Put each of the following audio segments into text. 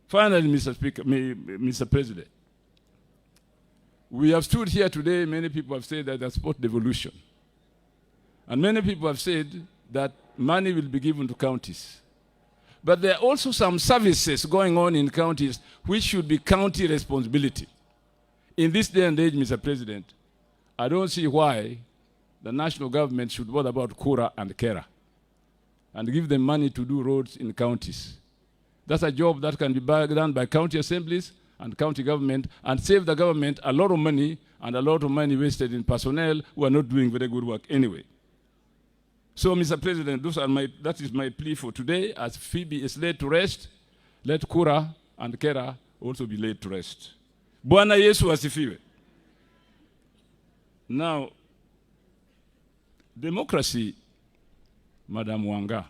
Finally, Mr. President, we have stood here today, many people have said that I support devolution. And many people have said that money will be given to counties. But there are also some services going on in counties which should be county responsibility. In this day and age, Mr. President, I don't see why the national government should bother about Kura and Kera and give them money to do roads in counties. That's a job that can be done by county assemblies and county government and save the government a lot of money and a lot of money wasted in personnel who are not doing very good work anyway. So, Mr. President, that is my plea for today. As Phoebe is laid to rest, let Kura and Kera also be laid to rest. Bwana Yesu asifiwe. Now, democracy, Madam Wanga,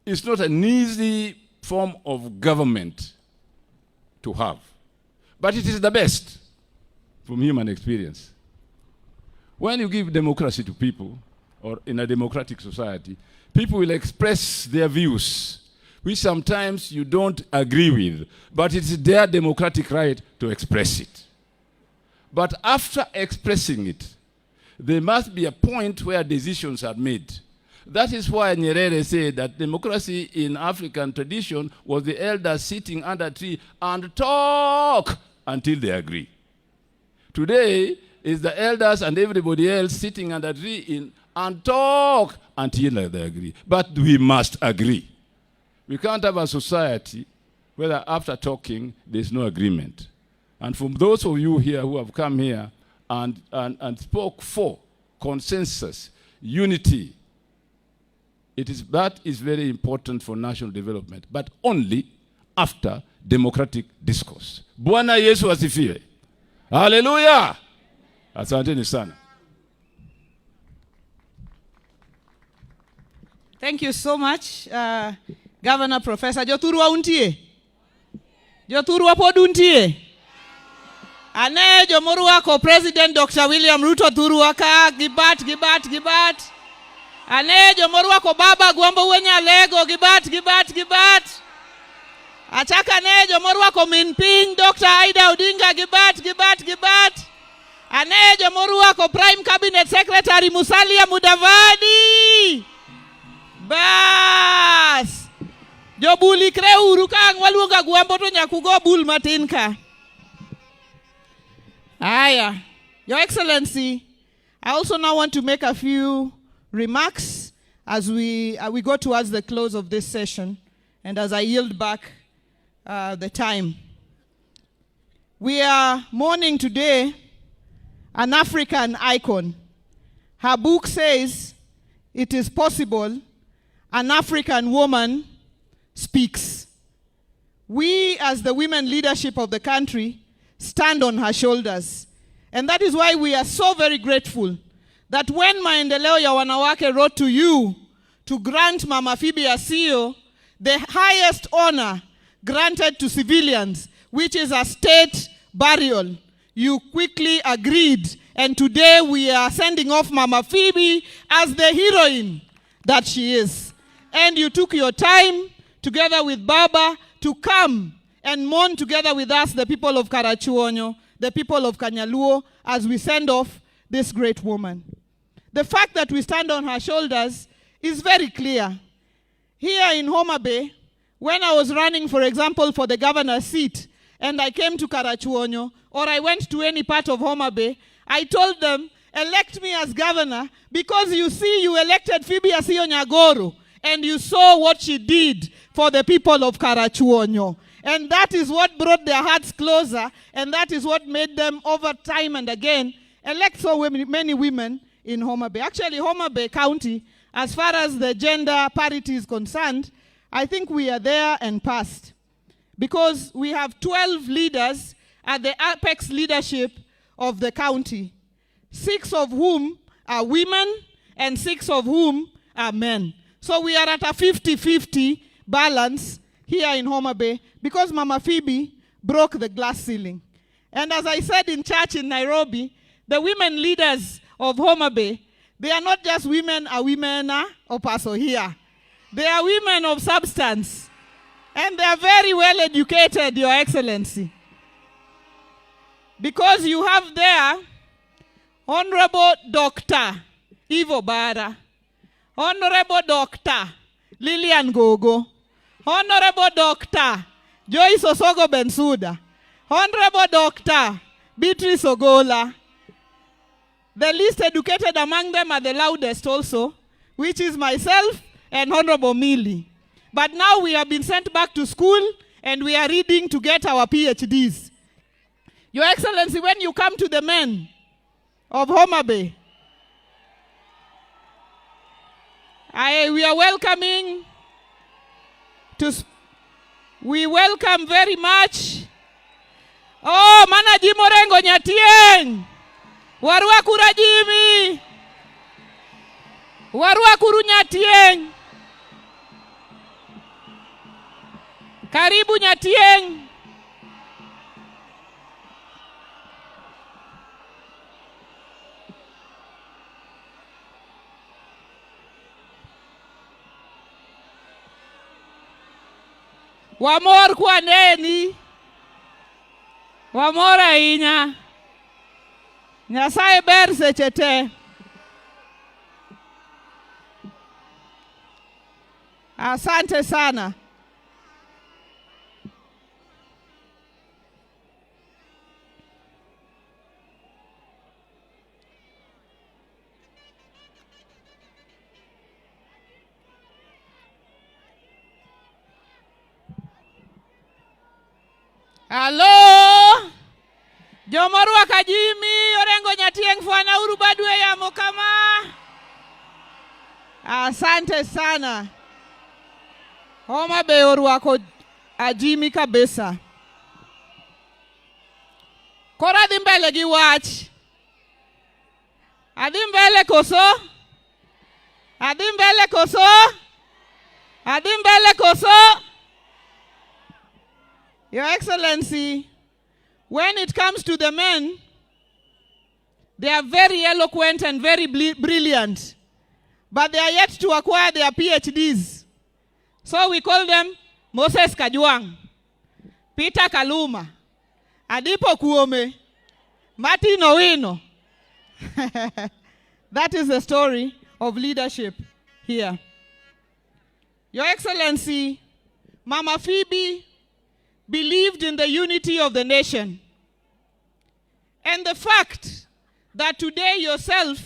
is not an easy form of government to have, but it is the best from human experience. When you give democracy to people, or in a democratic society, people will express their views, which sometimes you don't agree with, but it's their democratic right to express it. But after expressing it, there must be a point where decisions are made. That is why Nyerere said that democracy in African tradition was the elders sitting under a tree and talk until they agree. Today is the elders and everybody else sitting under a tree and talk until they agree. But we must agree. We can't have a society where after talking there's no agreement. And from those of you here who have come here and spoke for consensus, unity, that is very important for national development, but only after democratic discourse. Bwana Yesu asifiwe. Hallelujah. Asanteni sana. Thank you so much, Governor Professor Jothurwa untie. Jothurwa pod untie. Ane jomorwa ko President Dr. William Ruto Thurwa ka gibat. Ane jomorwa ko Baba Gwambo Wenya Lego gibat. Achaka ne jomorwa ko min piny Dr. Aida Odinga gibat. Ane jomorwa ko Prime Cabinet Secretary Musalia Mudavadi. Bas. Jobuli kre uru ka waluonga Gwambo to nyakugo bul matin ka. Aya. Your Excellency, I also now want to make a few remarks as we go towards the close of this session and as I yield back the time. We are mourning today an African icon. Her book says, "It is possible, an African woman speaks." We, as the women leadership of the country, stand on her shoulders. And that is why we are so very grateful that when Maendeleo ya Wanawake wrote to you to grant Mama Phoebe Asio the highest honor granted to civilians, which is a state burial, you quickly agreed. And today we are sending off Mama Phoebe as the heroine that she is. And you took your time together with Baba to come and mourn together with us, the people of Karachuonyo, the people of Kanyaluo, as we send off this great woman. The fact that we stand on her shoulders is very clear. Here in Homa Bay, when I was running, for example, for the governor's seat, and I came to Karachuonyo, or I went to any part of Homa Bay, I told them, elect me as governor, because you see, you elected Phoebe Asio Nyagoro, and you saw what she did for the people of Karachuonyo. And that is what brought their hearts closer, and that is what made them, over time and again, elect so many women in Homa Bay. Actually, Homa Bay County, as far as the gender parity is concerned, I think we are there and past. Because we have 12 leaders at the apex leadership of the county, 6 of whom are women and 6 of whom are men. So we are at a 50-50 balance here in Homa Bay because Mama Phoebe broke the glass ceiling. And as I said in church in Nairobi, the women leaders of Homa Bay, they are not just women, or paso here. They are women of substance. And they are very well educated, Your Excellency. Because you have there Honorable Dr. Ivo Bara, Honorable Dr. Lillian Gogo, Honorable Dr. Joyce Osogo Bensuda, Honorable Dr. Beatrice Ogola. The least educated among them are the loudest also, which is myself and Honorable Millie. But now we have been sent back to school and we are reading to get our PhDs. Your Excellency, when you come to the men of Homa Bay, we are welcoming we welcome very much. Oh, mana Jim Orengo Nyatieng. Warua kura Jimmy. Warua kuru Nyatieng. Karibu Nyatieng. Wamor kwa neni. Wamor ahinya. Nyasaye ber seche te. Asante sana. Hello. Jomorwa Kajimi, Orengo Nyatieng fwana uru badwe ya mokama. Asante sana. Homa Bay orwako ajimi kabisa. Kora adhi mbele gi wach. Adhi mbele koso? Adhi mbele koso? Adhi mbele koso? Your Excellency, when it comes to the men, they are very eloquent and very brilliant, but they are yet to acquire their PhDs. So we call them Moses Kajwang, Peter Kaluma, Adipo Kuome, Martin Owino. That is the story of leadership here. Your Excellency, Mama Phoebe believed in the unity of the nation. And the fact that today yourself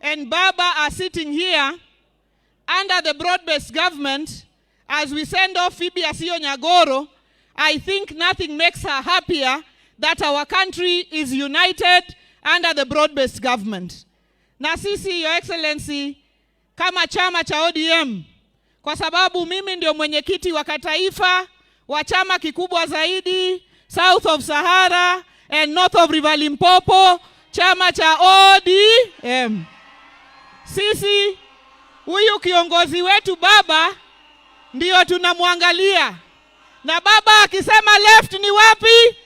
and Baba are sitting here under the broad-based government as we send off Phoebe Asio Nyagoro, I think nothing makes her happier that our country is united under the broad-based government. Na sisi, Your Excellency, kama chama cha ODM, kwa sababu mimi ndio mwenyekiti wa kitaifa wa chama kikubwa zaidi South of Sahara and North of River Limpopo, chama cha ODM. Sisi huyu kiongozi wetu Baba ndio tunamwangalia. Na Baba akisema left ni wapi?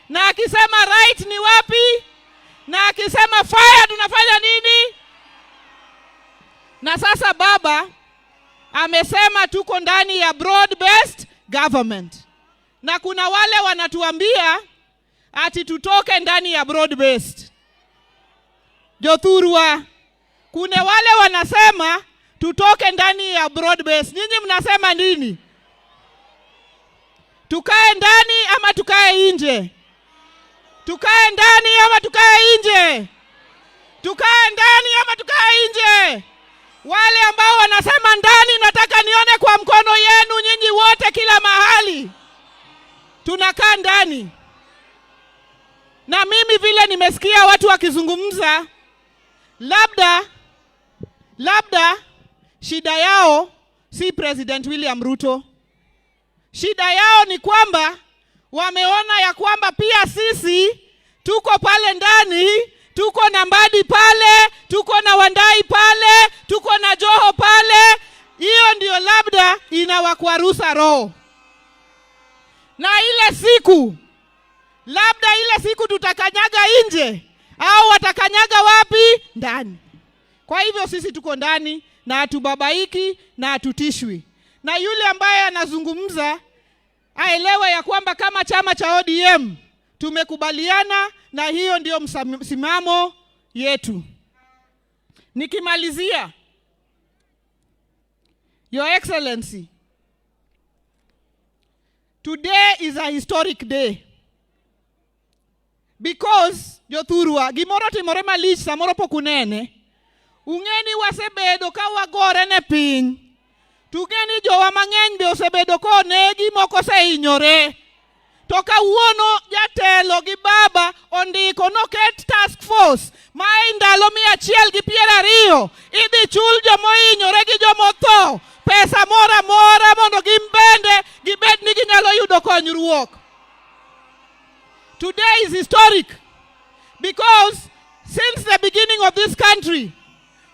Na akisema right ni wapi? Na akisema fire tunafanya nini? Na sasa Baba amesema tuko ndani ya broad-based government. Na kuna wale wanatuambia ati tutoke ndani ya broad-based. Jothurwa, kuna wale wanasema tutoke ndani ya broad-based. Nyinyi mnasema nini? Tukae ndani ama tukae nje? Tukae ndani ama tukae nje? Tukae ndani ama tukae nje? Wale ambao wanasema ndani, nataka nione kwa mkono yenu nyinyi wote kila mahali. Tunakaa ndani. Na mimi vile nimesikia watu wakizungumza, labda shida yao si President William Ruto. Shida yao ni kwamba wameona ya kwamba pia sisi tuko pale ndani, tuko na Mbadi pale, tuko na Wandai pale, tuko na Joho pale. Hiyo ndio labda inawakwarusa roho. Na ile siku tutakanyaga nje au watakanyaga wapi? Ndani. Kwa hivyo sisi tuko ndani na hatubabaiki na hatutishwi. na yule ambaye anazungumza aelewe ya kwamba kama chama cha ODM tumekubaliana na hiyo ndio msimamo yetu. Nikimalizia, Your Excellency, today is a historic day because jothurwa gimoro timore malich samoro pokunene. Ung'eni wasebedo ka wagore ne piny. Tugeni jowa mang'eny be osebedo ko negi moko sehinyore. To kawuono jatelo gi baba ondiko noket task force ma ndalo 120 idhi chul jomohinyore gi jomotho pesa mora mora mondo gimbende gibed ni ginyalo yudo konyruok. Today is historic because since the beginning of this country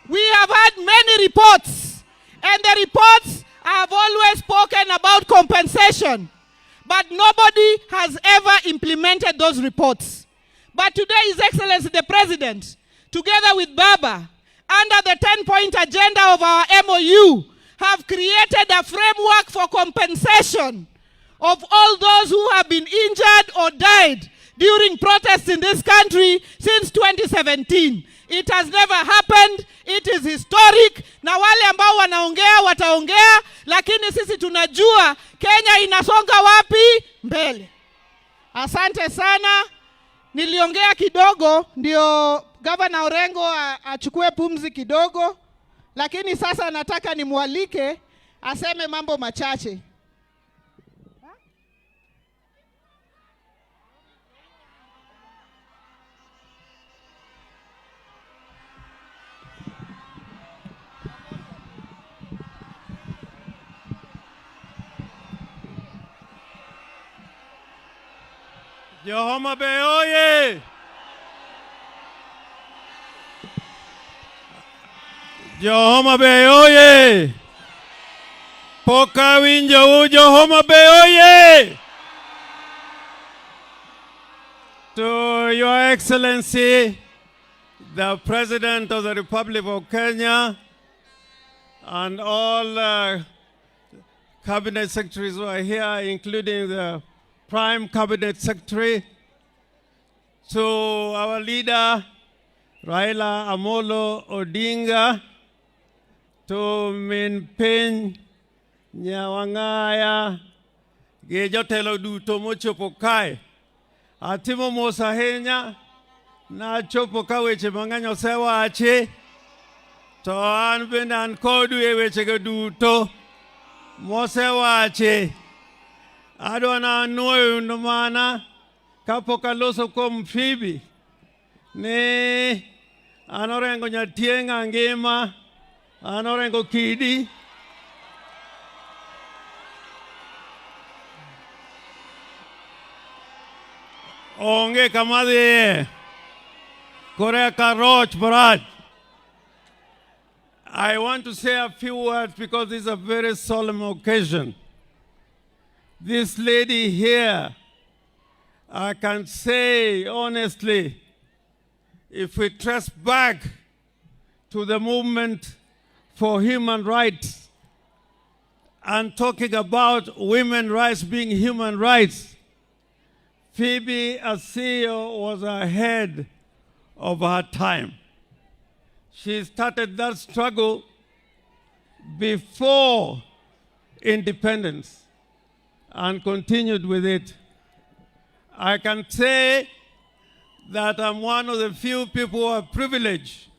we have had many reports, and the reports have always spoken about compensation, but nobody has ever implemented those reports. But today, His Excellency the President, together with Baba, under the 10-point agenda of our MOU, have created a framework for compensation of all those who have been injured or died during protests in this country since 2017. It has never happened. It is historic. Na wale ambao wanaongea wataongea, lakini sisi tunajua Kenya inasonga wapi mbele. Asante sana. Niliongea kidogo ndio Governor Orengo achukue pumzi kidogo, lakini sasa nataka nimwalike aseme mambo machache. Homa Bay oye! Homa Bay oye! Poka winjo Homa Bay oye! To Your Excellency, the President of the Republic of Kenya, and all Cabinet Secretaries who are here, including the Prime Cabinet Secretary, to our leader, Raila Amolo Odinga, to Min Piny Nyawang'aya, gi jotelo duto mochopo kae. Atimo mos ahinya, nachopo ka weche mang'eny osewachi, to an bende an kodu e wechego duto mosewachi. Adwana nuoyo mana kapok aloso kuom Phoebe ni an Orengo nyatieng' ngima, an Orengo kidi. Onge kama dhiye Korea Karoch Brad. I want to say a few words because this is a very solemn occasion. This lady here, I can say honestly, if we trace back to the movement for human rights and talking about women's rights being human rights, Phoebe Asio was ahead of her time. She started that struggle before independence and continued with it. I can say that I'm one of the few people who are privileged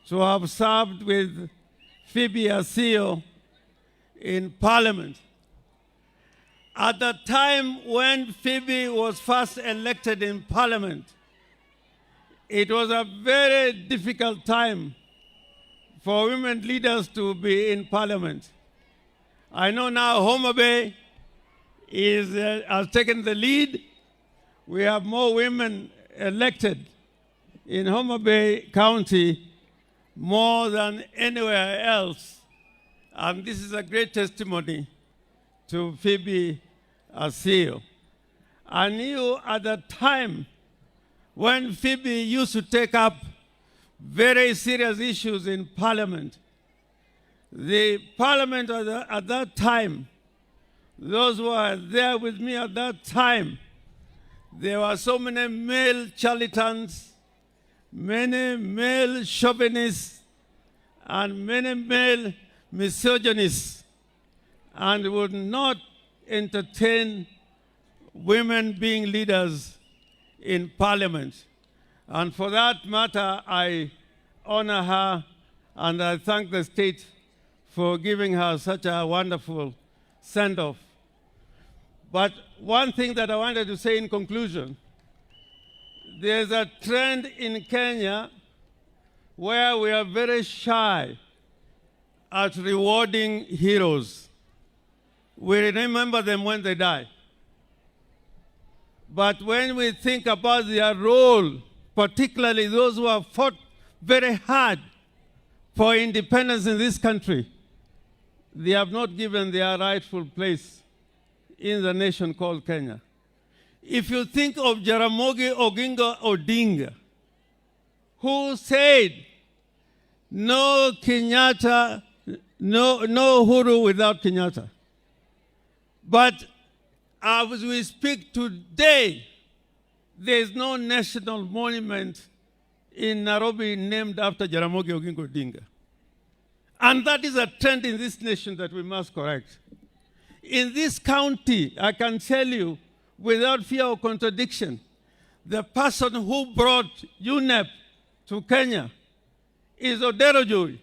to have served with Phoebe Asio in Parliament. At the time when Phoebe was first elected in Parliament, it was a very difficult time for women leaders to be in Parliament. I know now Homa Bay has taken the lead. We have more women elected in Homa Bay County more than anywhere else. And this is a great testimony to Phoebe Asio. I knew at the time when Phoebe used to take up very serious issues in Parliament, The parliament at that time, those who were there with me at that time, there were so many male charlatans, many male chauvinists, and many male misogynists, and would not entertain women being leaders in parliament. And for that matter, I honor her, and I thank the state for giving her such a wonderful send-off. But one thing that I wanted to say in conclusion, there's a trend in Kenya where we are very shy at rewarding heroes. We remember them when they die. But when we think about their role, particularly those who have fought very hard for independence in this country, they have not given their rightful place in the nation called Kenya. If you think of Jaramogi Oginga Odinga, who said, no Kenyatta, no Uhuru without Kenyatta. But as we speak today, there is no national monument in Nairobi named after Jaramogi Oginga Odinga. And that is a trend in this nation that we must correct. In this county, I can tell you, without fear of contradiction, the person who brought UNEP to Kenya is Odero Joy.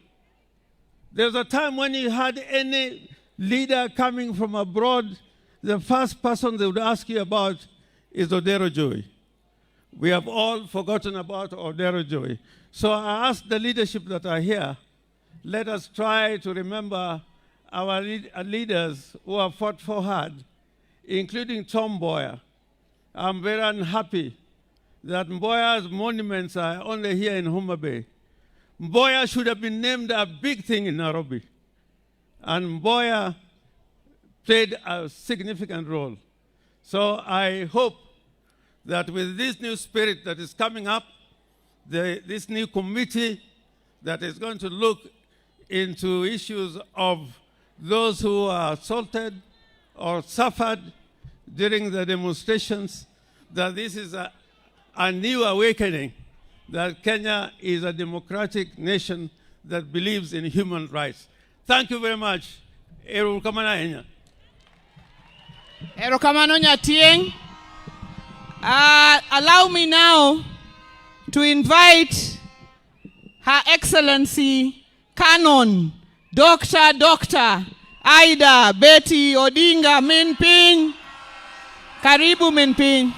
There's a time when you had any leader coming from abroad, the first person they would ask you about is Odero Joy. We have all forgotten about Odero Joy. So I ask the leadership that are here, let us try to remember our leaders who have fought for hard, including Tom Mboya. I'm very unhappy that Mboya's monuments are only here in Homa Bay. Mboya should have been named a big thing in Nairobi. And Mboya played a significant role. So I hope that with this new spirit that is coming up, this new committee that is going to look into issues of those who are assaulted or suffered during the demonstrations, that this is a new awakening, that Kenya is a democratic nation that believes in human rights. Thank you very much. Erokamano Nyatieng. Allow me now to invite Her Excellency Canon Dr. Ida Betty Odinga Minping. Karibu Minping.